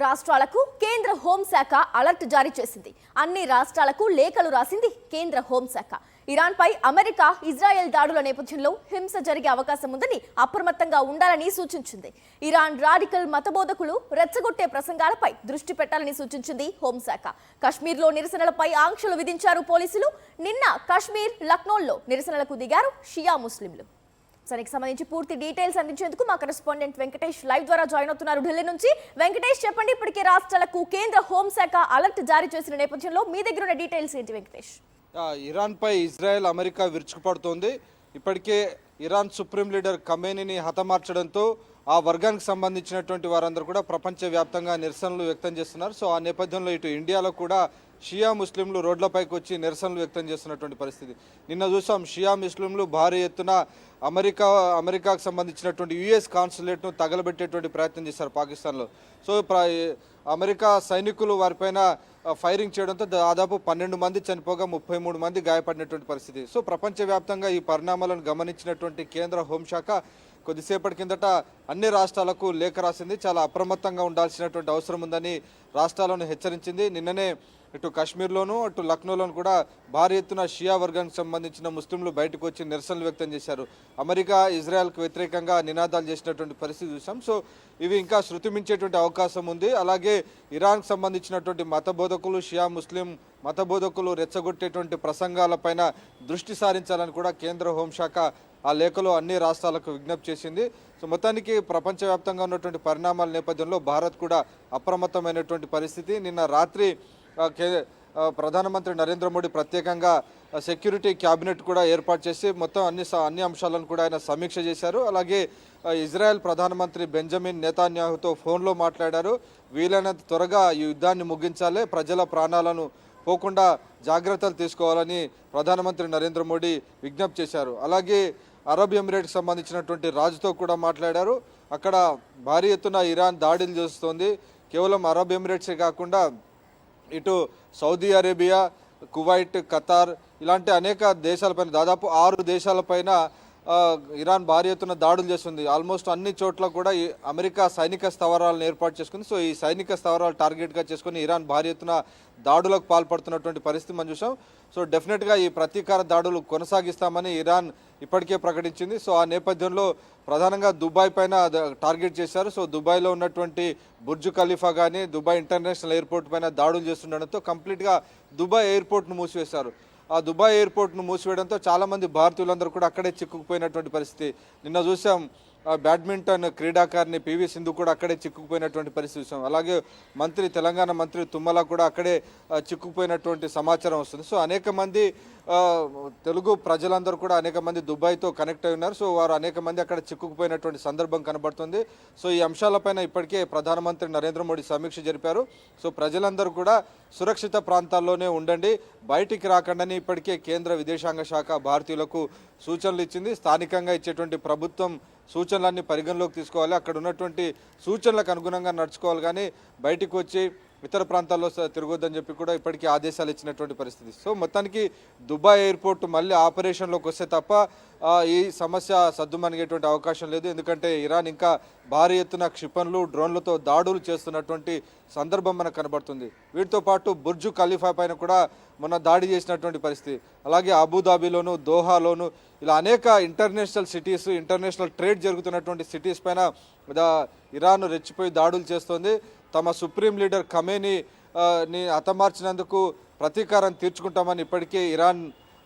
రాష్ట్రాలకు కేంద్ర హోంశాఖ అలర్ట్ జారీ చేసింది. అన్ని రాష్ట్రాలకు లేఖలు రాసింది కేంద్ర హోంశాఖ. ఇరాన్పై అమెరికా, ఇజ్రాయెల్ దాడుల నేపథ్యంలో హింస జరిగే అవకాశం ఉందని అప్రమత్తంగా ఉండాలని సూచించింది. ఇరాన్ రాడికల్ మతబోధకులు రెచ్చగొట్టే ప్రసంగాలపై దృష్టి పెట్టాలని సూచించింది హోంశాఖ. కశ్మీర్లో నిరసనలపై ఆంక్షలు విధించారు పోలీసులు. నిన్న కశ్మీర్, లక్నోల్లో నిరసనలకు దిగారు షియా ముస్లింలు. దానికి సంబంధించి పూర్తి డీటెయిల్స్ అందించేందుకు మా కరెస్పాండెంట్ వెంకటేష్ లైవ్ ద్వారా జాయిన్ అవుతున్నారు ఢిల్లీ నుంచి. వెంకటేష్, చెప్పండి, ఇప్పటికే రాష్ట్రాలకు కేంద్ర హోంశాఖ అలర్ట్ జారీ చేసిన నేపథ్యంలో మీ దగ్గర ఉన్న డీటెయిల్స్ ఏంటి వెంకటేష్? ఇరాన్పై ఇజ్రాయెల్, అమెరికా విరుచుకుపడుతోంది. ఇప్పటికే ఇరాన్ సుప్రీం లీడర్ ఖమేనీని హతమార్చడంతో ఆ వర్గానికి సంబంధించినటువంటి వారందరూ కూడా ప్రపంచవ్యాప్తంగా నిరసనలు వ్యక్తం చేస్తున్నారు. సో ఆ నేపథ్యంలో ఇటు ఇండియాలో కూడా షియా ముస్లింలు రోడ్లపైకి వచ్చి నిరసనలు వ్యక్తం చేస్తున్నటువంటి పరిస్థితి. నిన్న చూసాం, షియా ముస్లింలు భారీ ఎత్తున అమెరికాకు సంబంధించినటువంటి యుఎస్ కాన్సులేట్ను తగలబెట్టేటువంటి ప్రయత్నం చేశారు పాకిస్తాన్లో. సో అమెరికా సైనికులు వారిపైన ఫైరింగ్ చేయడంతో దాదాపు 12 మంది చనిపోగా 33 మంది గాయపడినటువంటి పరిస్థితి. సో ప్రపంచవ్యాప్తంగా ఈ పరిణామాలను గమనించినటువంటి కేంద్ర హోంశాఖ కొద్దిసేపటి కిందట అన్ని రాష్ట్రాలకు లేఖ రాసింది. చాలా అప్రమత్తంగా ఉండాల్సినటువంటి అవసరం ఉందని రాష్ట్రాలను హెచ్చరించింది. నిన్ననే ఇటు కాశ్మీర్లోను, అటు లక్నోలోను కూడా భారీ ఎత్తున షియా వర్గానికి సంబంధించిన ముస్లింలు బయటకు వచ్చి నిరసనలు వ్యక్తం చేశారు. అమెరికా, ఇజ్రాయెల్కు వ్యతిరేకంగా నినాదాలు చేసినటువంటి పరిస్థితి చూసాం. సో ఇవి ఇంకా శృతి మించేటువంటి అవకాశం ఉంది. అలాగే ఇరాన్కు సంబంధించినటువంటి మతబోధకులు, షియా ముస్లిం మతబోధకులు రెచ్చగొట్టేటువంటి ప్రసంగాలపైన దృష్టి సారించాలని కూడా కేంద్ర హోంశాఖ ఆ లేఖలో అన్ని రాష్ట్రాలకు విజ్ఞప్తి చేసింది. సో మొత్తానికి ప్రపంచవ్యాప్తంగా ఉన్నటువంటి పరిణామాల నేపథ్యంలో భారత్ కూడా అప్రమత్తమైనటువంటి పరిస్థితి. నిన్న రాత్రి ప్రధానమంత్రి నరేంద్ర మోడీ ప్రత్యేకంగా సెక్యూరిటీ క్యాబినెట్ కూడా ఏర్పాటు చేసి మొత్తం అన్ని అంశాలను కూడా ఆయన సమీక్ష చేశారు. అలాగే ఇజ్రాయెల్ ప్రధానమంత్రి బెంజమిన్ నెతాన్యాహుతో ఫోన్లో మాట్లాడారు. వీలైనంత త్వరగా ఈ యుద్ధాన్ని ముగించాలి, ప్రజల ప్రాణాలను పోకుండా జాగ్రత్తలు తీసుకోవాలని ప్రధానమంత్రి నరేంద్ర మోడీ విజ్ఞప్తి చేశారు. అలాగే అరబ్ ఎమిరేట్కి సంబంధించినటువంటి రాజుతో కూడా మాట్లాడారు. అక్కడ భారీ ఎత్తున ఇరాన్ దాడులు చేస్తోంది. కేవలం అరబ్ ఎమిరేట్సే కాకుండా ఇటు సౌదీ అరేబియా, కువైట్, ఖతార్ ఇలాంటి అనేక దేశాలపైన, దాదాపు 6 దేశాలపైన ఇరాన్ భారీ ఎత్తున దాడులు చేస్తుంది. ఆల్మోస్ట్ అన్ని చోట్ల కూడా అమెరికా సైనిక స్థావరాలను ఏర్పాటు చేసుకుంది. సో ఈ సైనిక స్థావరాలు టార్గెట్గా చేసుకుని ఇరాన్ భారీ ఎత్తున దాడులకు పాల్పడుతున్నటువంటి పరిస్థితి మనం చూసాం. సో డెఫినెట్గా ఈ ప్రతీకార దాడులు కొనసాగిస్తామని ఇరాన్ ఇప్పటికే ప్రకటించింది. సో ఆ నేపథ్యంలో ప్రధానంగా దుబాయ్ పైన టార్గెట్ చేశారు. సో దుబాయ్లో ఉన్నటువంటి బుర్జ్ ఖలీఫా కానీ, దుబాయ్ ఇంటర్నేషనల్ ఎయిర్పోర్ట్ పైన దాడులు చేస్తుండడంతో కంప్లీట్గా దుబాయ్ ఎయిర్పోర్ట్ను మూసివేశారు. ఆ దుబాయ్ ఎయిర్పోర్ట్ను మూసివేయడంతో చాలామంది భారతీయులందరూ కూడా అక్కడే చిక్కుకుపోయినటువంటి పరిస్థితి. నిన్న చూసాం, బ్యాడ్మింటన్ క్రీడాకారిణి పివి సింధు కూడా అక్కడే చిక్కుకుపోయినటువంటి పరిస్థితి చూసాం. అలాగే తెలంగాణ మంత్రి తుమ్మల కూడా అక్కడే చిక్కుకుపోయినటువంటి సమాచారం వస్తుంది. సో అనేక మంది తెలుగు ప్రజలందరూ కూడా అనేక మంది దుబాయ్తో కనెక్ట్ అయి ఉన్నారు. సో వారు అనేక మంది అక్కడ చిక్కుకుపోయినటువంటి సందర్భం కనబడుతుంది. సో ఈ అంశాలపైన ఇప్పటికే ప్రధానమంత్రి నరేంద్ర మోడీ సమీక్ష జరిపారు. సో ప్రజలందరూ కూడా సురక్షిత ప్రాంతాల్లోనే ఉండండి, బయటికి రాకండి ఇప్పటికే కేంద్ర విదేశాంగ శాఖ భారతీయులకు సూచనలు ఇచ్చింది. స్థానికంగా ఇచ్చేటువంటి ప్రభుత్వం సూచనలన్నీ పరిగణలోకి తీసుకోవాలి, అక్కడ ఉన్నటువంటి సూచనలకు అనుగుణంగా నడుచుకోవాలి, కానీ బయటికి వచ్చి ఇతర ప్రాంతాల్లో తిరగొద్దని చెప్పి కూడా ఇప్పటికీ ఆదేశాలు ఇచ్చినటువంటి పరిస్థితి. సో మొత్తానికి దుబాయ్ ఎయిర్పోర్ట్ మళ్ళీ ఆపరేషన్లోకి వస్తే తప్ప ఈ సమస్య సద్దుమణిగేటువంటి అవకాశం లేదు. ఎందుకంటే ఇరాన్ ఇంకా భారీ ఎత్తున క్షిపణులు, డ్రోన్లతో దాడులు చేస్తున్నటువంటి సందర్భం మనకు కనబడుతుంది. వీటితో పాటు బుర్జ్ ఖలీఫా పైన కూడా మొన్న దాడి చేసినటువంటి పరిస్థితి. అలాగే అబుదాబిలోను, దోహాలోను ఇలా అనేక ఇంటర్నేషనల్ సిటీస్, ఇంటర్నేషనల్ ట్రేడ్ జరుగుతున్నటువంటి సిటీస్ పైన ఇరాన్ రెచ్చిపోయి దాడులు చేస్తోంది. తమ సుప్రీం లీడర్ ఖమేనీని హతమార్చినందుకు ప్రతీకారం తీర్చుకుంటామని ఇప్పటికే ఇరాన్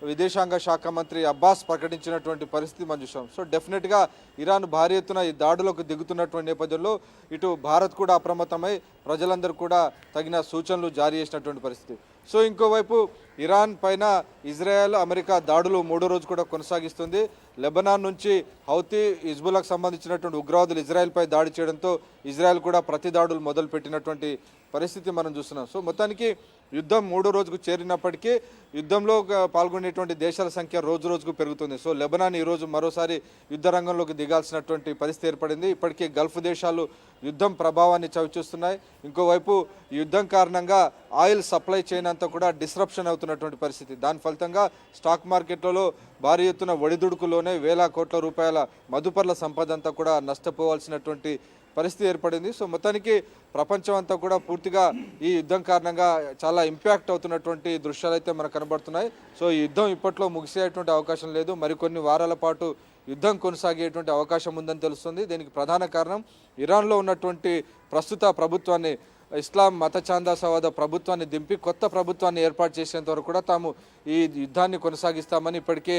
విదేశాంగ శాఖ మంత్రి అబ్బాస్ ప్రకటించినటువంటి పరిస్థితి మనం చూసాం. సో డెఫినెట్గా ఇరాన్ భారీ ఎత్తున ఈ దాడులకు దిగుతున్నటువంటి నేపథ్యంలో ఇటు భారత్ కూడా అప్రమత్తమై ప్రజలందరూ కూడా తగిన సూచనలు జారీ చేసినటువంటి పరిస్థితి. సో ఇంకోవైపు ఇరాన్ పైన ఇజ్రాయెల్, అమెరికా దాడులు 3వ రోజు కూడా కొనసాగిస్తుంది. లెబనాన్ నుంచి హౌతీ, హిజ్బుల్లాకు సంబంధించినటువంటి ఉగ్రవాదులు ఇజ్రాయెల్పై దాడి చేయడంతో ఇజ్రాయెల్ కూడా ప్రతి దాడులు మొదలుపెట్టినటువంటి పరిస్థితి మనం చూస్తున్నాం. సో మొత్తానికి యుద్ధం 3వ రోజుకు చేరినప్పటికీ యుద్ధంలో పాల్గొనేటువంటి దేశాల సంఖ్య రోజు రోజుకు పెరుగుతుంది. సో లెబనాన్ ఈరోజు మరోసారి యుద్ధ రంగంలోకి దిగాల్సినటువంటి పరిస్థితి ఏర్పడింది. ఇప్పటికే గల్ఫ్ దేశాలు యుద్ధం ప్రభావాన్ని చవిచూస్తున్నాయి. ఇంకోవైపు యుద్ధం కారణంగా ఆయిల్ సప్లై చైన్ అంతా కూడా డిస్రప్షన్ అవుతున్నటువంటి పరిస్థితి. దాని ఫలితంగా స్టాక్ మార్కెట్లలో భారీ ఎత్తున ఒడిదుడుకులోనే వేల కోట్ల రూపాయల మదుపర్ల సంపద అంతా కూడా నష్టపోవాల్సినటువంటి పరిస్థితి ఏర్పడింది. సో మొత్తానికి ప్రపంచం అంతా కూడా పూర్తిగా ఈ యుద్ధం కారణంగా చాలా ఇంపాక్ట్ అవుతున్నటువంటి దృశ్యాలు అయితే మనకు కనబడుతున్నాయి. సో ఈ యుద్ధం ఇప్పట్లో ముగిసేటువంటి అవకాశం లేదు, మరికొన్ని వారాల పాటు యుద్ధం కొనసాగేటువంటి అవకాశం ఉందని తెలుస్తుంది. దీనికి ప్రధాన కారణం ఇరాన్లో ఉన్నటువంటి ప్రస్తుత ప్రభుత్వాన్ని, ఇస్లాం మత ఛాందసవాద ప్రభుత్వాన్ని దింపి కొత్త ప్రభుత్వాన్ని ఏర్పాటు చేసేంత వరకు కూడా తాము ఈ యుద్ధాన్ని కొనసాగిస్తామని ఇప్పటికే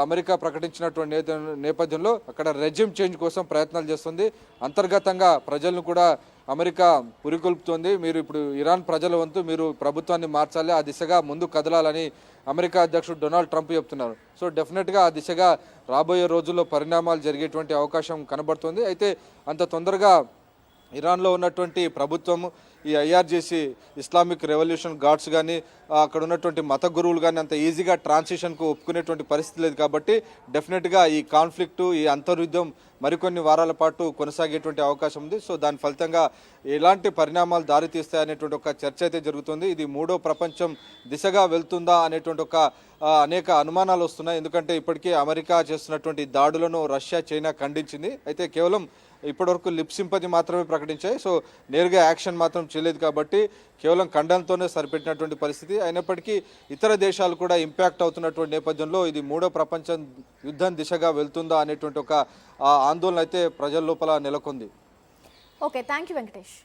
అమెరికా ప్రకటించినటువంటి నేపథ్యంలో అక్కడ రెజ్యూమ్ చేంజ్ కోసం ప్రయత్నాలు చేస్తుంది. అంతర్గతంగా ప్రజలను కూడా అమెరికా పురికొల్పుతోంది. మీరు ఇప్పుడు ఇరాన్ ప్రజల వంతు మీరు ప్రభుత్వాన్ని మార్చాలి, ఆ దిశగా ముందు కదలాలని అమెరికా అధ్యక్షుడు డొనాల్డ్ ట్రంప్ చెప్తున్నారు. సో డెఫినెట్గా ఆ దిశగా రాబోయే రోజుల్లో పరిణామాలు జరిగేటువంటి అవకాశం కనబడుతుంది. అయితే అంత తొందరగా ఇరాన్లో ఉన్నటువంటి ప్రభుత్వము, ఈ ఐఆర్జీసీ ఇస్లామిక్ రెవల్యూషన్ గార్డ్స్ కానీ అక్కడ ఉన్నటువంటి మత గురువులు కానీ అంత ఈజీగా ట్రాన్సిషన్కు ఒప్పుకునేటువంటి పరిస్థితి లేదు. కాబట్టి డెఫినెట్గా ఈ కాన్ఫ్లిక్టు, ఈ అంతర్యుద్ధం మరికొన్ని వారాల పాటు కొనసాగేటువంటి అవకాశం ఉంది. సో దాని ఫలితంగా ఎలాంటి పరిణామాలు దారితీస్తాయనేటువంటి ఒక చర్చ అయితే జరుగుతుంది. ఇది మూడో ప్రపంచం దిశగా వెళ్తుందా అనేటువంటి ఒక అనేక అనుమానాలు వస్తున్నాయి. ఎందుకంటే ఇప్పటికే అమెరికా చేస్తున్నటువంటి దాడులను రష్యా, చైనా ఖండించింది. అయితే కేవలం ఇప్పటివరకు లిప్ సింపతి మాత్రమే ప్రకటించాయి. సో నేరుగా యాక్షన్ మాత్రం చేయలేదు. కాబట్టి కేవలం ఖండనతోనే సరిపెట్టినటువంటి పరిస్థితి. అయినప్పటికీ ఇతర దేశాలు కూడా ఇంపాక్ట్ అవుతున్నటువంటి నేపథ్యంలో ఇది మూడో ప్రపంచం యుద్ధం దిశగా వెళ్తుందా అనేటువంటి ఒక ఆందోళన అయితే ప్రజల లోపల నెలకొంది. Okay, thank you Venkatesh.